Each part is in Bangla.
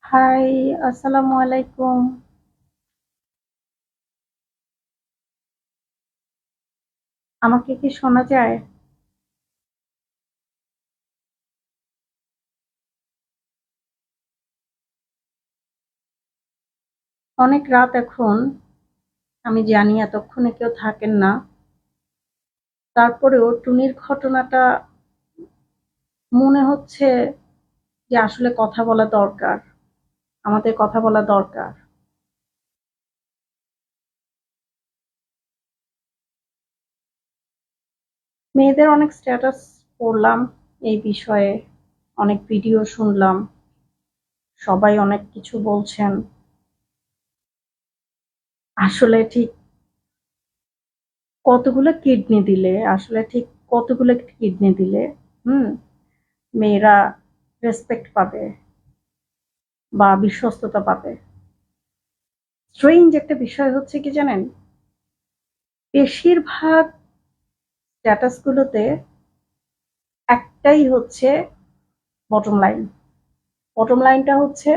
হাই, আসসালামু আলাইকুম। আমাকে কি শোনা যায়? অনেক রাত এখন। আমি জানি এতক্ষণে কেউ থাকেন না। তারপরেও টুনির ঘটনাটা মনে হচ্ছে যে আসলে কথা বলা দরকার। আমাদের কথা বলা দরকার। মেয়েদের অনেক স্ট্যাটাস পড়লাম এই বিষয়ে, অনেক ভিডিও শুনলাম। সবাই অনেক কিছু বলছেন। আসলে ঠিক কতগুলো কিডনি দিলে হুম মেয়েরা রেসপেক্ট পাবে বা বিশ্বস্ততা পাবে? স্ট্রেঞ্জ একটা বিষয় হচ্ছে কি জানেন, বেশিরভাগ স্ট্যাটাস গুলোতে একটাই হচ্ছে বটম লাইন। বটম লাইনটা হচ্ছে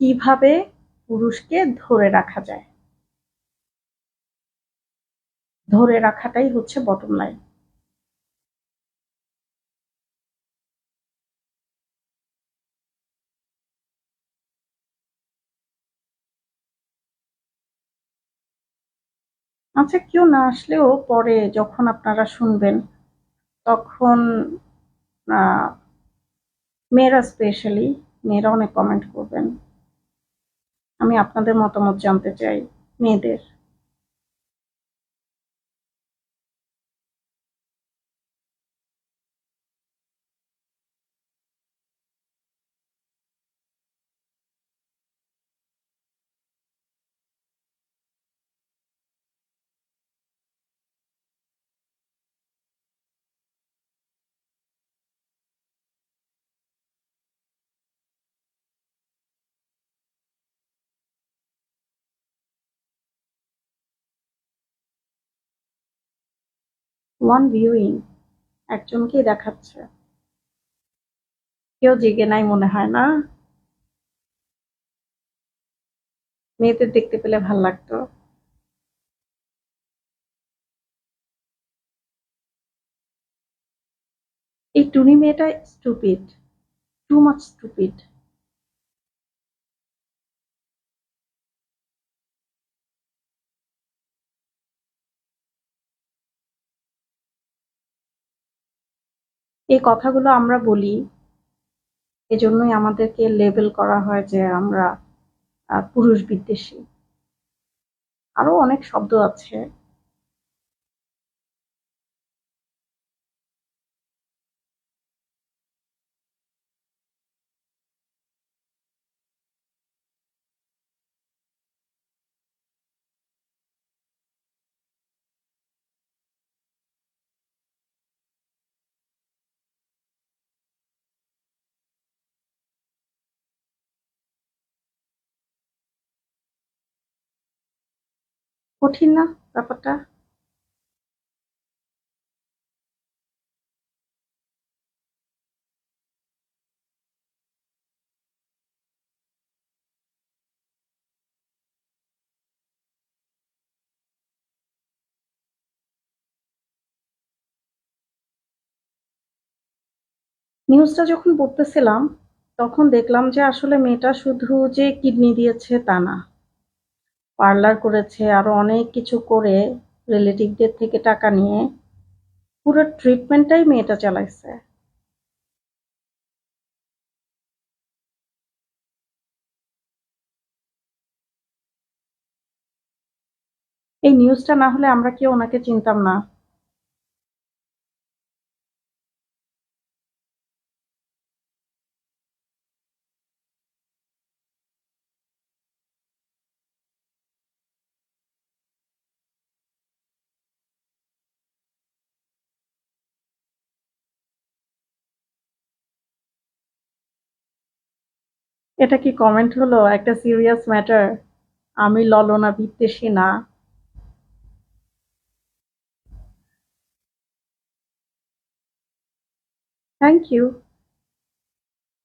কিভাবে পুরুষকে ধরে রাখা যায়। ধরে রাখাটাই হচ্ছে বটম লাইন। আচ্ছা, কেউ না আসলেও পরে যখন আপনারা শুনবেন তখন আহ, মেয়েরা স্পেশালি মেয়েরা অনেক কমেন্ট করবেন। আমি আপনাদের মতামত জানতে চাই, মেয়েদের। ওয়ান ভিউইং একজনকেই দেখাচ্ছে। কেউ জেগে নাই মনে হয় না। মেয়েদের দেখতে পেলে ভাল লাগতো। এই টুনি মেয়েটা স্টুপিড, টু মাচ স্টুপিড। এই কথাগুলো আমরা বলি, এজন্যই আমাদেরকে লেবেল করা হয় যে আমরা পুরুষ বিদ্বেষী। আরো অনেক শব্দ আছে। কঠিন না ব্যাপারটা? নিউজটা যখন পড়তেছিলাম তখন দেখলাম যে আসলে মেয়েটা শুধু যে কিডনি দিয়েছে তা না, পার্লার করেছে, আরো অনেক কিছু করে রিলেটিভদের থেকে টাকা নিয়ে পুরো ট্রিটমেন্টটাই মেয়েটা চালাইছে। এই নিউজটা না হলে আমরা কেউ ওনাকে চিনতাম না। এটা কি কমেন্ট হলো? একটা সিরিয়াস ম্যাটার। আমি ললনা বিদ্বেষী না। থ্যাংক ইউ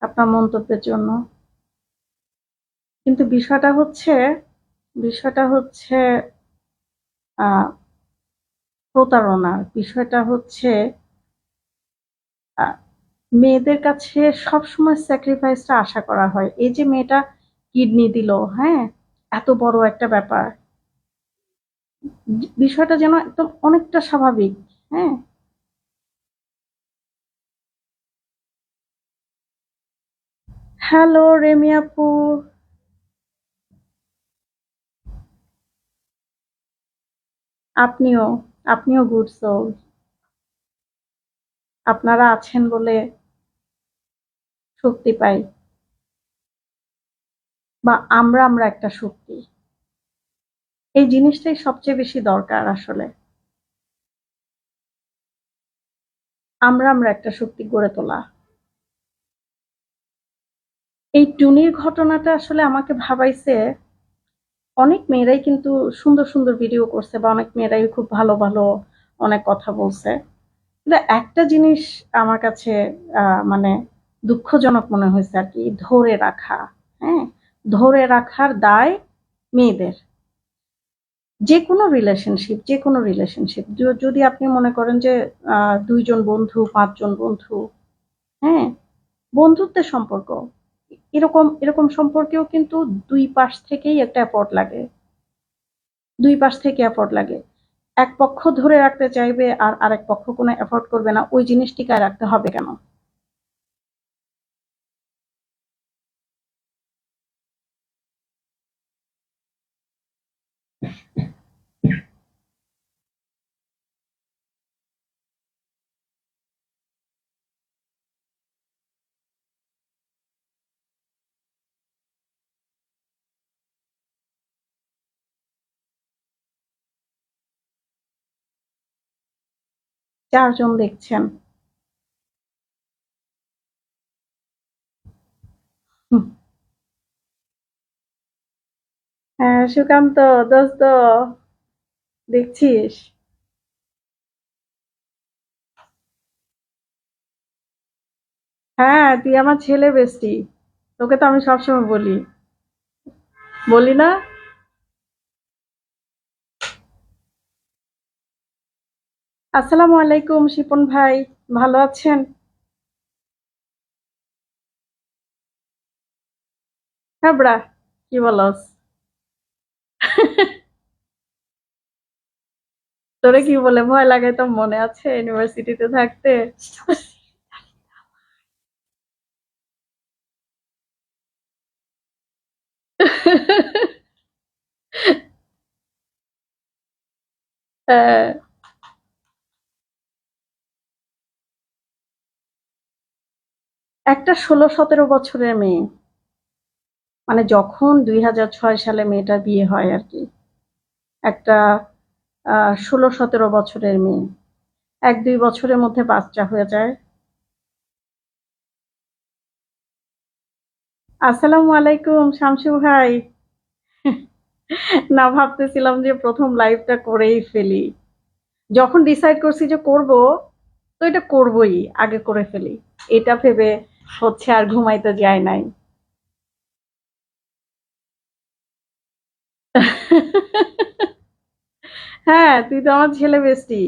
আপনার মন্তব্যের জন্য। কিন্তু বিষয়টা হচ্ছে আহ প্রতারণার বিষয়টা হচ্ছে আহ, মেয়েদের কাছে সবসময় স্যাক্রিফাইসটা আশা করা হয়। এই যে মেয়েটা কিডনি দিল, হ্যাঁ, এত বড় একটা ব্যাপার, বিষয়টা যেন একদম অনেকটা স্বাভাবিক। হ্যাঁ, হ্যালো রেমি আপু। আপনিও আপনিও গুড সোল। আপনারা আছেন বলে শক্তি পাই, বা আমরা একটা শক্তি। এই জিনিসটাই সবচেয়ে বেশি দরকার আসলে। আমরা একটা শক্তি গড়ে তোলা। এই টুনির ঘটনাটা আসলে আমাকে ভাবাইছে। অনেক মেয়েরাই কিন্তু সুন্দর সুন্দর ভিডিও করছে, বা অনেক মেয়েরাই খুব ভালো ভালো অনেক কথা বলছে। কিন্তু একটা জিনিস আমার কাছে মানে দুঃখজনক মনে হয়েছে আর কি, ধরে রাখা। হ্যাঁ, ধরে রাখার দায় মেয়েদের। যে কোনো রিলেশনশিপ যদি আপনি মনে করেন যে ২ জন বন্ধু, ৫ জন বন্ধু, হ্যাঁ, বন্ধুত্বের সম্পর্ক, এরকম এরকম সম্পর্কেও কিন্তু দুই পাশ থেকেই একটা এফোর্ট লাগে। দুই পাশ থেকে এফোর্ট লাগে। এক পক্ষ ধরে রাখতে চাইবে আর আরেক পক্ষ কোনো এফোর্ট করবে না, ওই জিনিস টিকায় রাখতে হবে কেন? ৪ জন দেখছেন। হুম। হ্যাঁ সুকান্ত, দোস্ত, দেখছিস? হ্যাঁ, তুই আমার ছেলে বেস্টি। তোকে তো আমি সবসময় বলি, বলি না? আসসালামু আলাইকুম শিপন ভাই, ভালো আছেন? হ্যাঁ ব্রা, কি বলস? তোরে কি বলে ভয় লাগাইতাম মনে আছে ইউনিভার্সিটিতে থাকতে? হ্যাঁ, একটা ১৬-১৭ বছরের মেয়ে, মানে যখন ২০০৬ সালে মেয়েটার বিয়ে হয় আর কি, একটা ১৬-১৭ বছরের মেয়ে, ১-২ বছরের মধ্যে বাচ্চা হয়ে যায়। আসসালামু আলাইকুম শামসু ভাই। না, ভাবতেছিলাম যে প্রথম লাইভটা করেই ফেলি। যখন ডিসাইড করছি যে করব, তো এটা করবই, আগে করে ফেলি। এটা ভেবে হচ্ছে আর ঘুমাইতে যায় নাই। হ্যাঁ, তুই তো আমার ছেলে বেস্টি।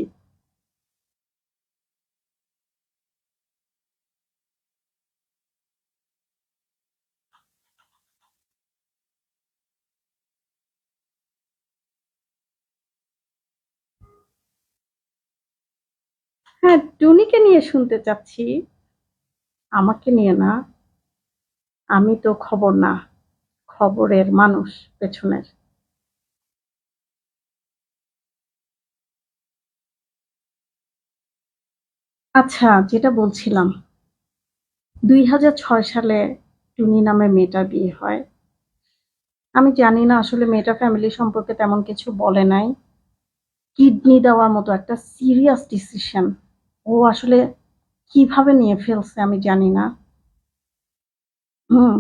হ্যাঁ, টুনিকে নিয়ে শুনতে চাচ্ছি, আমাকে নিয়ে না। আমি তো খবর না, খবরের মানুষ পেছনের। আচ্ছা, যেটা বলছিলাম, ২০০৬ সালে টুনি নামে মেয়েটার বিয়ে হয়। আমি জানি না আসলে মেয়েটা ফ্যামিলি সম্পর্কে তেমন কিছু বলে নাই। কিডনি দেওয়ার মতো একটা সিরিয়াস ডিসিশন ও আসলে কিভাবে নিয়ে ফেলছে আমি জানি না। হুম।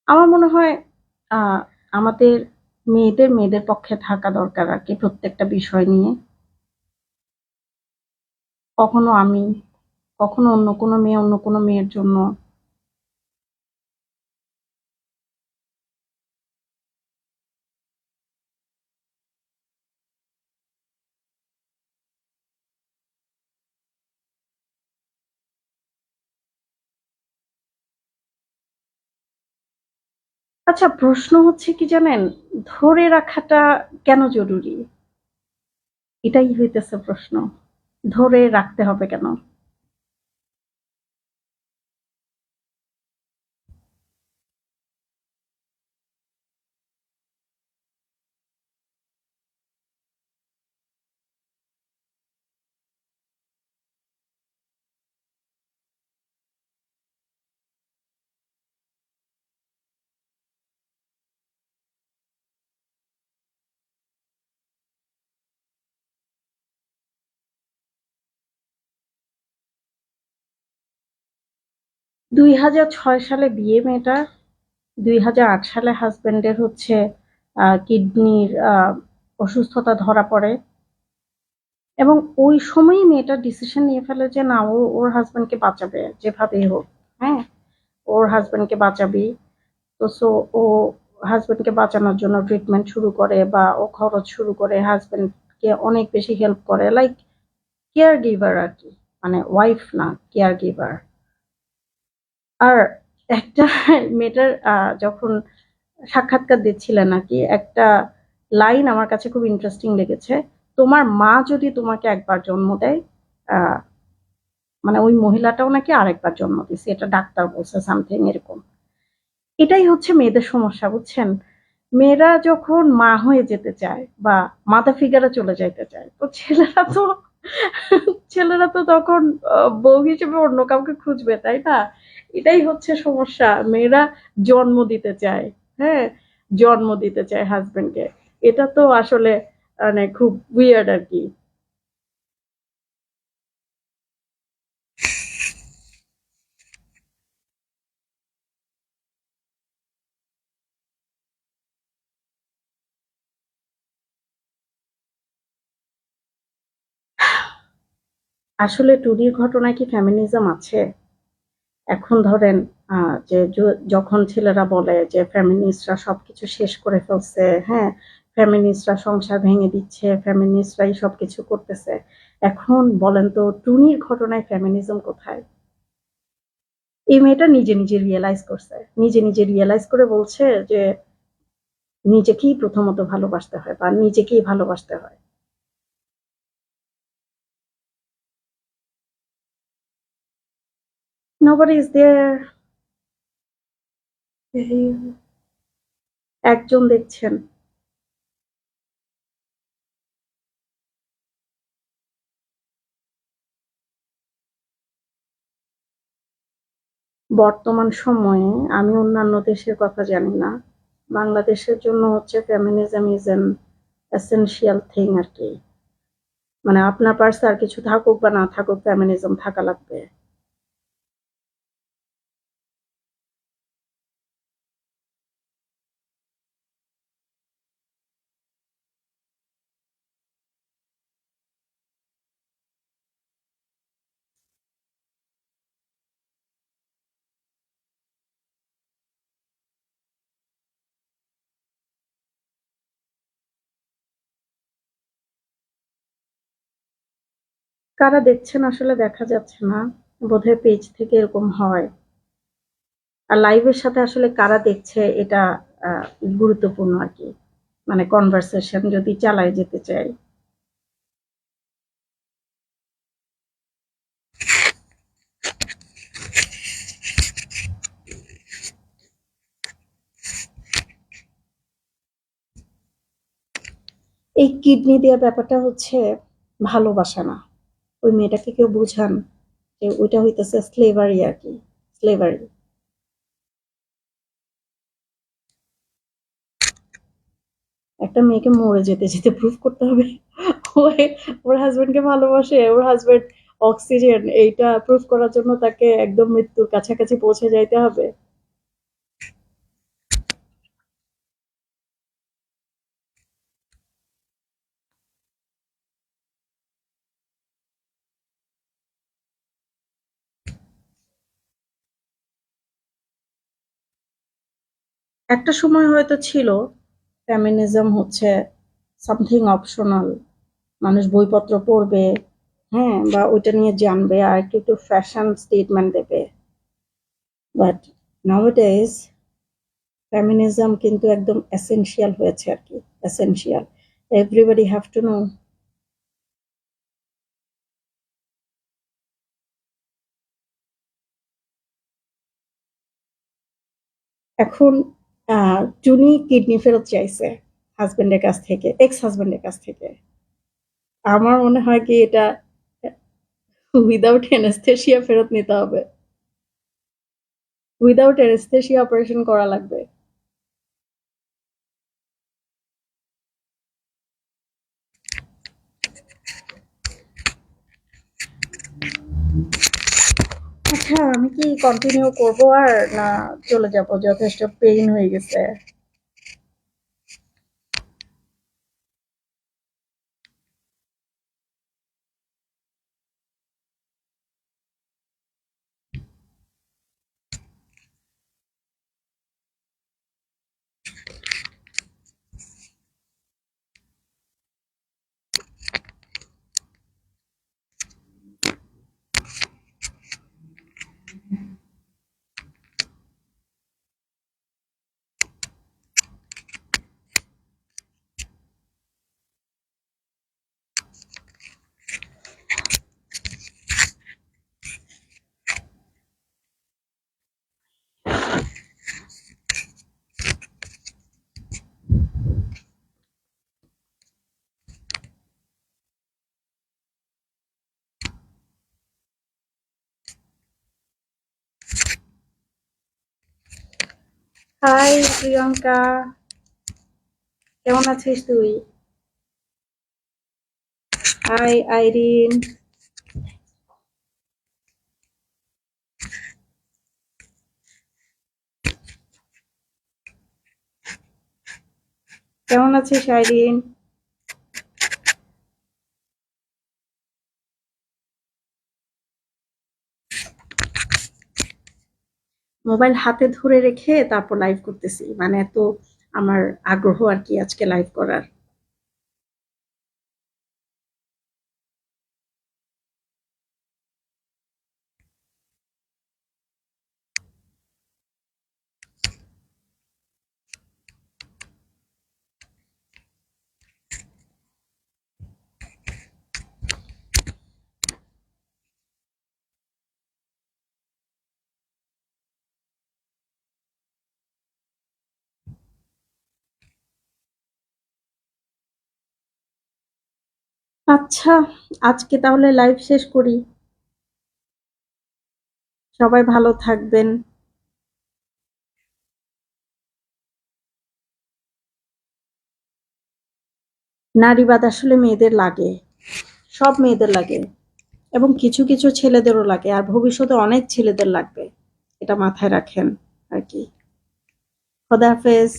আমার মনে হয় আহ, আমাদের মেয়েদের পক্ষে থাকা দরকার আর কি প্রত্যেকটা বিষয় নিয়ে। কখনো আমি, কখনো অন্য কোনো মেয়ে অন্য কোনো মেয়ের জন্য। আচ্ছা, প্রশ্ন হচ্ছে কি জানেন, ধরে রাখাটা কেন জরুরি? এটাই হইতেছে প্রশ্ন। ধরে রাখতে হবে কেন? 2006 সালে বিয়ে মেয়েটার। 2008 সালে হাজবেন্ডের হচ্ছে কিডনির অসুস্থতা ধরা পড়ে, এবং ওই সময়ই মেয়েটা ডিসিশন নিয়ে ফেলে যে না, ও ওর হাজবেন্ডকে বাঁচাবে যেভাবেই হোক। হ্যাঁ, ওর হাজবেন্ডকে বাঁচাবি। তো ও হাজবেন্ডকে বাঁচানোর জন্য ট্রিটমেন্ট শুরু করে বা ও খরচ শুরু করে, হাজবেন্ডকে অনেক বেশি হেল্প করে, লাইক কেয়ার গিভার আর কি, মানে ওয়াইফ না, কেয়ার গিভার। আর একটা মেয়েটার যখন সাক্ষাৎকার দিচ্ছিলেন নাকি, একটা লাইন আমার কাছে খুব ইন্টারেস্টিং লেগেছে। তোমার মা যদি তোমাকে একবার জন্ম দেয়, আহ, মানে ওই মহিলাটাও নাকি আরেকবার জন্ম দিছে, এটা ডাক্তার বলছে সামথিং এরকম। এটাই হচ্ছে মেয়েদের সমস্যা, বুঝছেন? মেয়েরা যখন মা হয়ে যেতে চায় বা মাদার ফিগারে চলে যাইতে চায়, তো ছেলেরা তো তখন বউ হিসেবে অন্য কাউকে খুঁজবে, তাই না? এটাই হচ্ছে সমস্যা। মেয়েরা জন্ম দিতে চায়। হ্যাঁ, জন্ম দিতে চায় হাজবেন্ডকে। এটা তো আসলে মানে খুব উইয়ার্ড আর কি। আসলে টুরির ঘটনায় কি ফেমিনিজম আছে? এখন ধরেন যে যখন ছেলেরা বলে যে ফেমিনিস্টরা সবকিছু শেষ করে ফেলছে, হ্যাঁ, ফেমিনিস্টরা সংসার ভেঙে দিচ্ছে, ফেমিনিস্টরাই সবকিছু করতেছে। এখন বলেন তো, টুনির ঘটনায় ফেমিনিজম কোথায়? এই মেয়েটা নিজে নিজে রিয়েলাইজ করছে, নিজে নিজে রিয়েলাইজ করে বলছে যে নিজেকেই প্রথমত ভালোবাসতে হয় বা নিজেকেই ভালোবাসতে হয়। Nobody is there. একজন দেখছেন। বর্তমান সময়ে আমি অন্যান্য দেশের কথা জানি না, বাংলাদেশের জন্য হচ্ছে feminism is an essential thing আর কি। মানে আপনার পার্সে আর কিছু থাকুক বা না থাকুক, ফেমিনিজম থাকা লাগবে। কারা দেখছেন আসলে দেখা যাচ্ছে না, বোধহয় পেজ থেকে এরকম হয়। আর লাইভের সাথে আসলে কারা দেখছে এটা আহ, গুরুত্বপূর্ণ আর কি, মানে কনভারসেশন যদি চালায় যেতে চাই। এই কিডনি দেওয়ার ব্যাপারটা হচ্ছে ভালোবাসা না। ওই মেয়েটাকে কেউ বুঝান যে ওইটা হইতেছে স্লেভারি আর কি, স্লেভারি। একটা মেয়েকে মরে যেতে যেতে প্রুভ করতে হবে ও ওর হাজবেন্ডকে ভালোবাসে, ওর হাজবেন্ড অক্সিজেন, এইটা প্রুভ করার জন্য তাকে একদম মৃত্যুর কাছাকাছি পৌঁছে যাইতে হবে। একটা সময় হয়তো ছিল ফেমিনিজম হচ্ছে সামথিং অপশনাল, মানুষ বইপত্র পড়বে, হ্যাঁ, বা ওইটা নিয়ে জানবে আর একটু একটু ফ্যাশন স্টেটমেন্ট দেবে। বাট নাওয়াডেজ ফেমিনিজম কিন্তু একদম এসেনশিয়াল হয়েছে আর কি, essential, everybody have to know. এখন টুনি কিডনি ফেরত চাইছে হাজবেন্ডের কাছ থেকে, এক্স হাজবেন্ডের কাছ থেকে। আমার মনে হয় কি এটা উইদাউট অ্যানেস্থেশিয়া ফেরত নিতে হবে, উইদাউট অ্যানেস্থেশিয়া অপারেশন করা লাগবে। আচ্ছা, আমি কি কন্টিনিউ করবো আর না চলে যাব? যথেষ্ট পেইন হয়ে গেছে। হাই প্রিয়াঙ্কা, কেমন আছিস তুই? হাই আইরিন, কেমন আছিস আইরিন? মোবাইল হাতে ধরে রেখে তারপর লাইভ করতেছি, মানে এত আমার আগ্রহ আর কি আজকে লাইভ করার। আচ্ছা, আজকে তাহলে লাইভ শেষ করি। সবাই ভালো থাকবেন। নারীবাদ আসলে মেয়েদের লাগে, সব মেয়েদের লাগে, এবং কিছু কিছু ছেলেদেরও লাগে, আর ভবিষ্যতে অনেক ছেলেদের লাগবে। এটা মাথায় রাখেন আর কি। খোদা হাফেজ।